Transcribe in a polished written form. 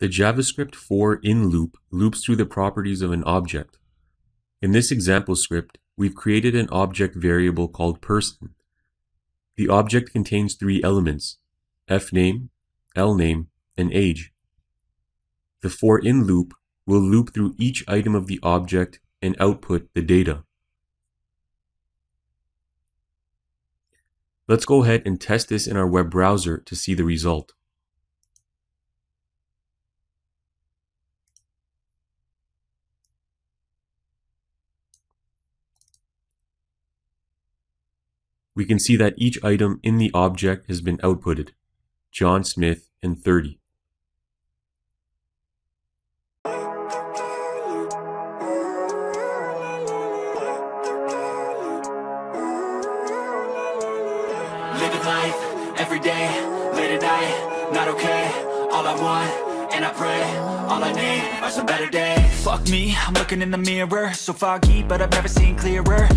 The JavaScript for in loop loops through the properties of an object. In this example script, we've created an object variable called person. The object contains 3 elements: fname, lname, and age. The for in loop will loop through each item of the object and output the data. Let's go ahead and test this in our web browser to see the result. We can see that each item in the object has been outputted: John Smith and 30. Living life, every day, late at night, not okay. All I want, and I pray, all I need are some better days. Fuck me, I'm looking in the mirror, so foggy, but I've never seen clearer.